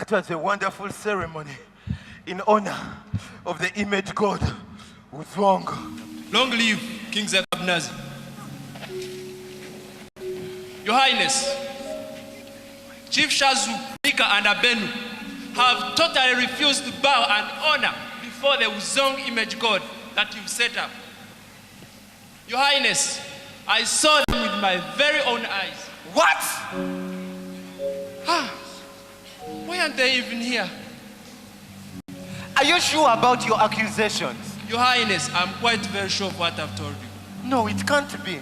That was a wonderful ceremony in honor of the image god Uzwong. Long live King Zekabnazi. Your Highness, Chief Shazu, Mika, and Abenu have totally refused to bow and honor before the Uzong image god that you've set up. Your Highness, I saw them with my very own eyes. What? Why aren't they even here? Are you sure about your accusations? Your Highness, I'm quite very sure of what I've told you. No, it can't be.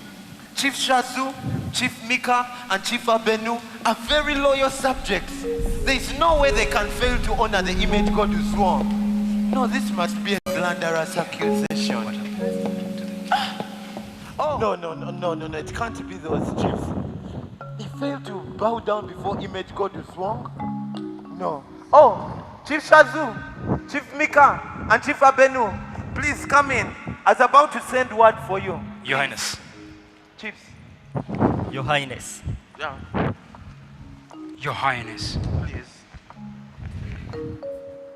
Chief Shazu, Chief Mika, and Chief Abenu are very loyal subjects. There is no way they can fail to honor the image god Uzwong. No, this must be a slanderous accusation. No, it can't be those chiefs. He failed to bow down before image god Uzwong? No. Oh, Chief Shazu, Chief Mika, and Chief Abenu, please come in. I was about to send word for you. Your Highness. Chiefs. Your Highness. Yeah, Your Highness. please.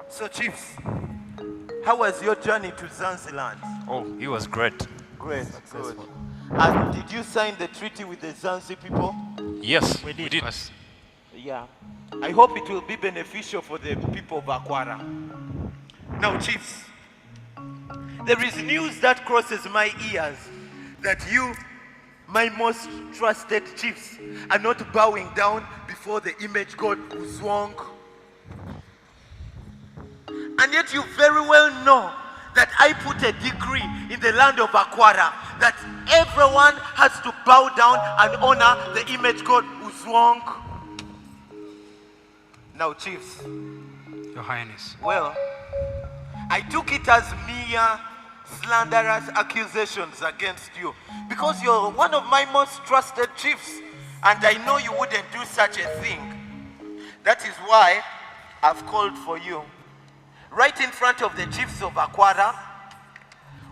So, chiefs, how was your journey to Zanzibar? Oh, he was great. Great, good. And did you sign the treaty with the Zanzi people? Yes, we did. Yeah. I hope it will be beneficial for the people of Akwara. Now, chiefs, there is news that crosses my ears that you, my most trusted chiefs, are not bowing down before the image god Uzwong. And yet you very well know that I put a decree in the land of Akwara that everyone has to bow down and honor the image god Uzwong. Now, chiefs, Your Highness. well, I took it as mere slanderous accusations against you because you're one of my most trusted chiefs and I know you wouldn't do such a thing. That is why I've called for you. Right in front of the chiefs of Akwara,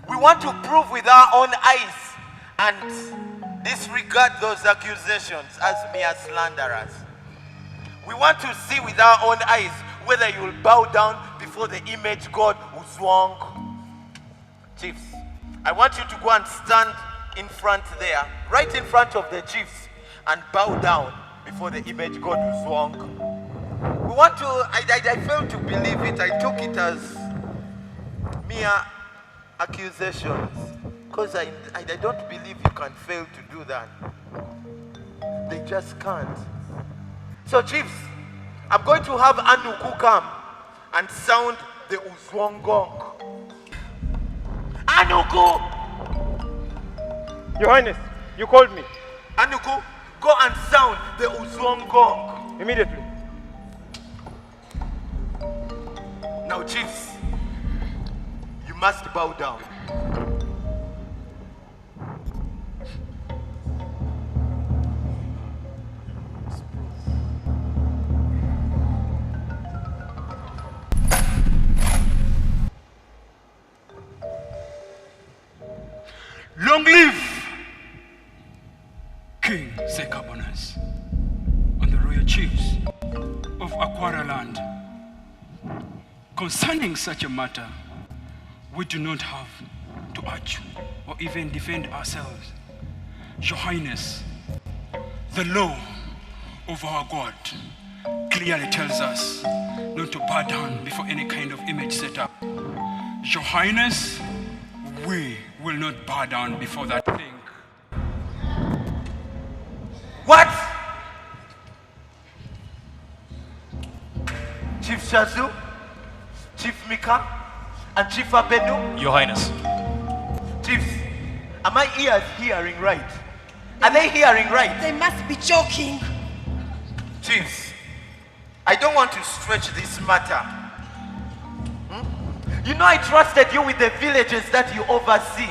we want to prove with our own eyes and disregard those accusations as mere slanderers. We want to see with our own eyes whether you will bow down before the image god Uzwong. Chiefs, I want you to go and stand in front there, right in front of the chiefs, and bow down before the image god Uzwong. We want to, I failed to believe it. I took it as mere accusations because I don't believe you can fail to do that. They just can't. So, chiefs, I'm going to have Anuku come and sound the Uzwong gong. Anuku! Your Highness, you called me. Anuku, go and sound the Uzwong gong. Immediately. Now, chiefs, you must bow down. Long live King Zekabonas and the royal chiefs of Akwara land. Concerning such a matter, we do not have to argue or even defend ourselves. Your Highness, the law of our God clearly tells us not to bow down before any kind of image set up. Your Highness, we will not bow down before that thing. What? Chief Shazu, Chief Mika, and Chief Abenu? Your Highness. Chiefs, are my ears hearing right? Are they hearing right? They must be joking. Chiefs, I don't want to stretch this matter. You know I trusted you with the villages that you oversee.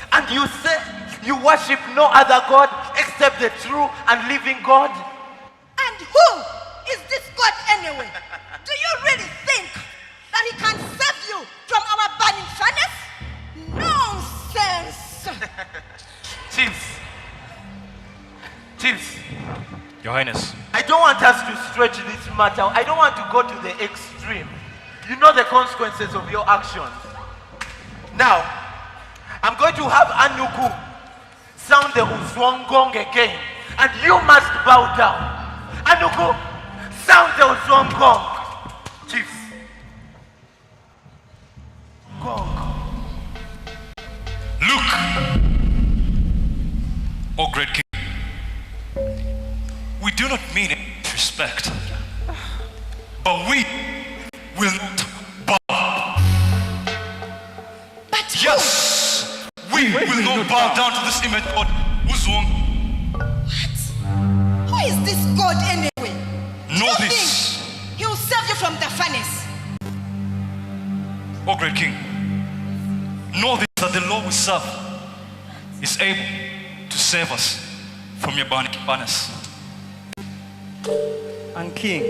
And you say you worship no other God except the true and living God? And who is this God anyway? Do you really think that he can save you from our burning furnace? Nonsense! Chiefs, Your Highness. I don't want us to stretch this matter. I don't want to go to the extreme. You know the consequences of your actions. Now, I'm going to have Anuku sound the Uzwangong again. And you must bow down. Anuku, sound the Uzwangong. Chiefs. Gong. Look, O great king, we do not mean any disrespect, but we will not bow. But Yes, we will not bow down to this image of Uzwong. who is this God anyway? Know You this, think he will save you from the furnace? O great king. Know this, that the Lord we serve is able to save us from your burning furnace. And King,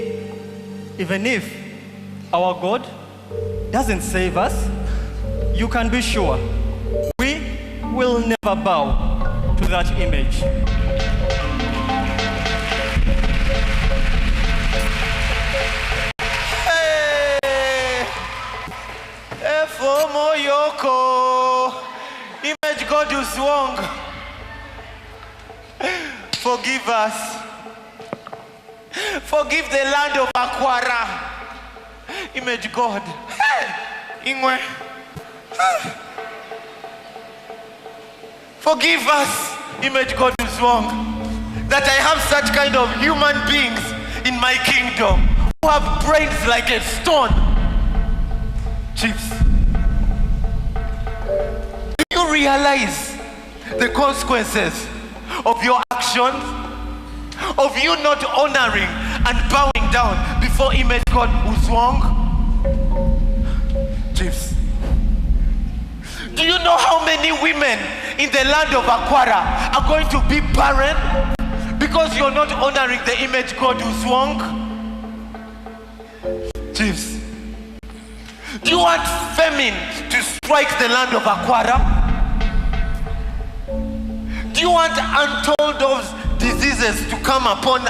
even if our God doesn't save us, you can be sure we will never bow to that image. Efomo Yoko. Image God Uzwong. Forgive us. Forgive the land of Akwara. Image God. Ingwe. Forgive us, Image God Uzwong, that I have such kind of human beings in my kingdom who have brains like a stone. Chiefs, do you realize the consequences of your actions? Of you not honoring and bowing down before Image God Uzwong? Chiefs, do you know how many women in the land of Akwara are going to be barren because you're not honoring the Image God Uzwong? Chiefs, do you want famine to strike the land of Akwara? Do you want untold of diseases to come upon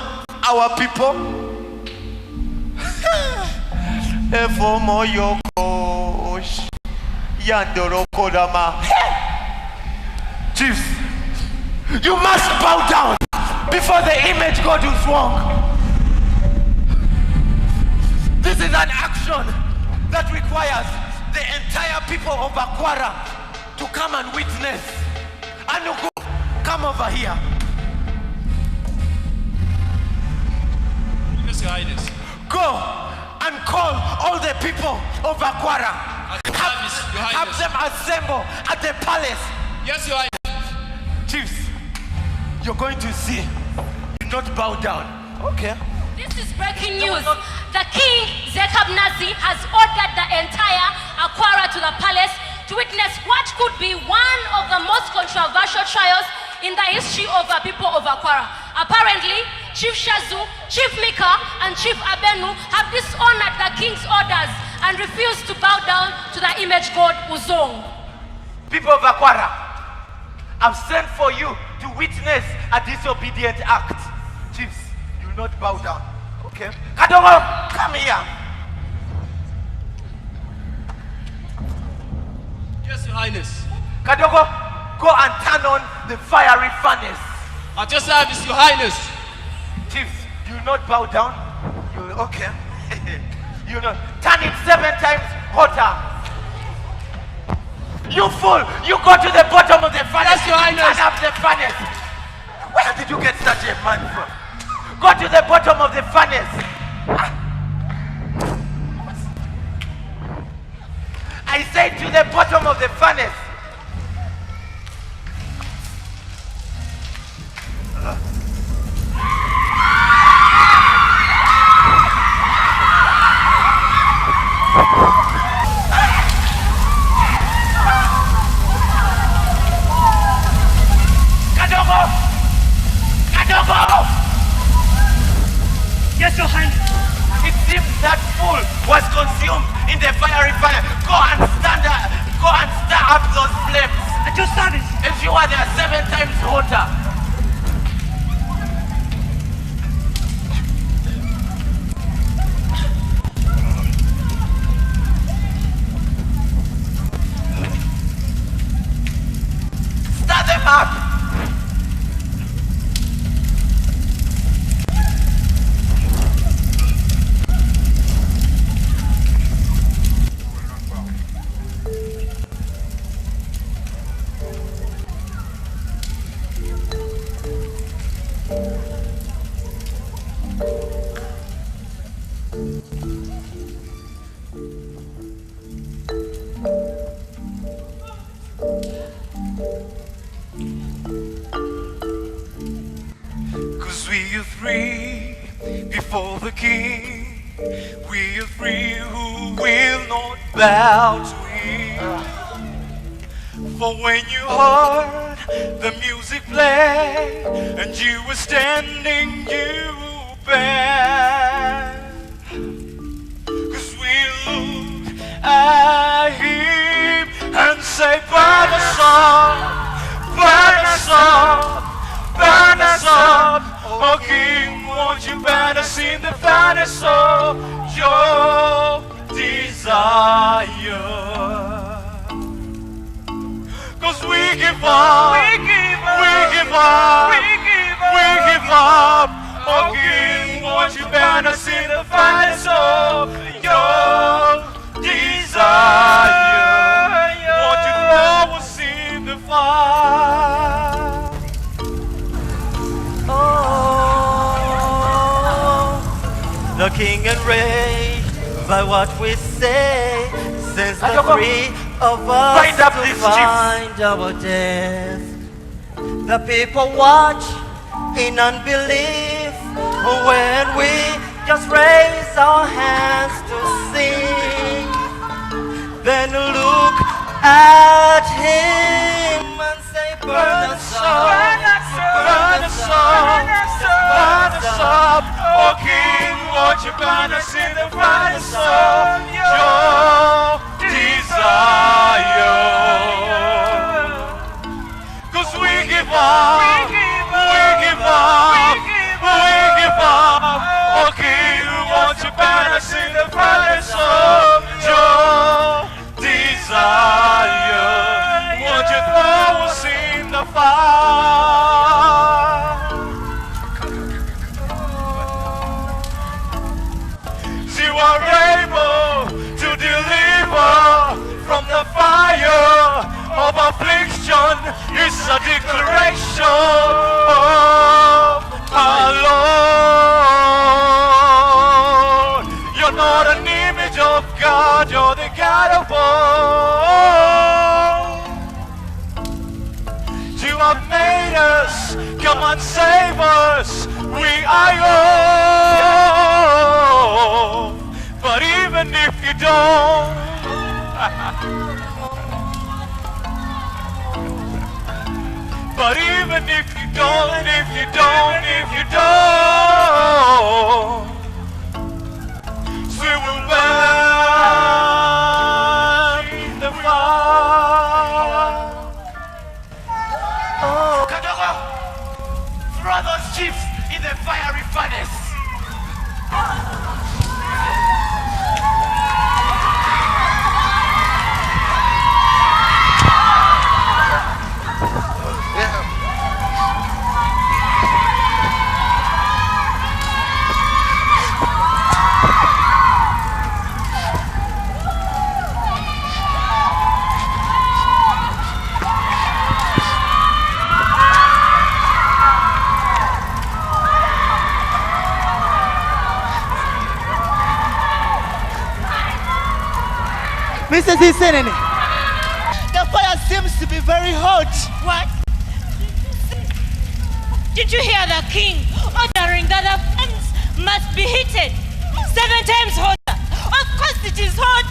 our people? Efomo Yokosh Yandoro Kodama. Chiefs, you must bow down before the Image God Uzwong. This is an action that requires the entire people of Akwara to come and witness. Anuku, come over here. Yes, Your Highness. Go and call all the people of Akwara. At your service, Your Have Highness. them assemble at the palace. Yes, Your Highness. Chiefs, you're going to see. Do not bow down. Okay. This is breaking news. The king, Zechab Nazi, has ordered the entire Akwara to the palace to witness what could be one of the most controversial trials in the history of the people of Akwara. Apparently, Chief Shazu, Chief Mika, and Chief Abenu have dishonored the king's orders and refused to bow down to the Image God Uzwong. People of Akwara, I've sent for you to witness a disobedient act. Chiefs, you will not bow down. Okay? Kadogo, come here. Yes, Your Highness. Kadogo, go and turn on the fiery furnace. At your service, Your Highness. Chiefs, you will not bow down. You will, okay? You will not. Turn it 7 times hotter. You fool! You go to the bottom of the furnace. Yes, Your Highness. Turn up the furnace. Where did you get such a man from? Go to the bottom of the furnace. I said to the bottom of the furnace. Kadogo! Kadogo! Yes, Your Highness. It seems that fool was consumed in the fiery fire. Go and stir up those flames. At your service. Ensure they are 7 times hotter. 'Cause we are free before the King. We are free who will not bow to him. For when you heard the music play and you were standing, you bend. 'Cause we look at him and say, burn us up, burn us up, burn us up. Oh King, won't you burn us in the furnace of your desire? 'Cause we give up, we give up, we give up, we give up, we give up. Oh King, won't you burn us in the furnace of your desire? Won't you throw us in the fire? Oh, the King enraged by what we say, sends the three of us Bind up to these find our death. The people watch in unbelief when we just raise our hands to sing. Then look at him and say, burn us up, Burn us up, burn us up, burn us up. Oh King, won't you burn us in the furnace of your desire? 'Cause we give up, we give up, we give up. Oh King, won't you burn us in the furnace of your desire? Won't you throw us in the fire? You are able to deliver from the fire of affliction. It's a declaration of our Lord. You're not an image of God, you're the God of all. You have made us, come and save us. We are yours. But even if you don't, but even if you don't, if you don't, we will burn the fire. oh, Kadogo, throw those chiefs in the fiery furnace. Mrs. Isenene, the fire seems to be very hot. What? Did you hear the king ordering that the flames must be heated 7 times hotter? Of course it is hot.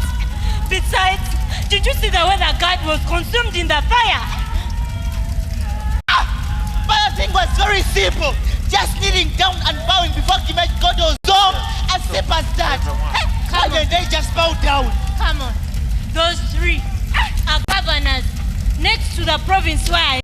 Besides, did you see the way the God was consumed in the fire? Fire thing was very simple. Just kneeling down and bowing before King God was dumb as simple as that. Why didn't they just bow down? Come on. Those 3 are governors next to the province where I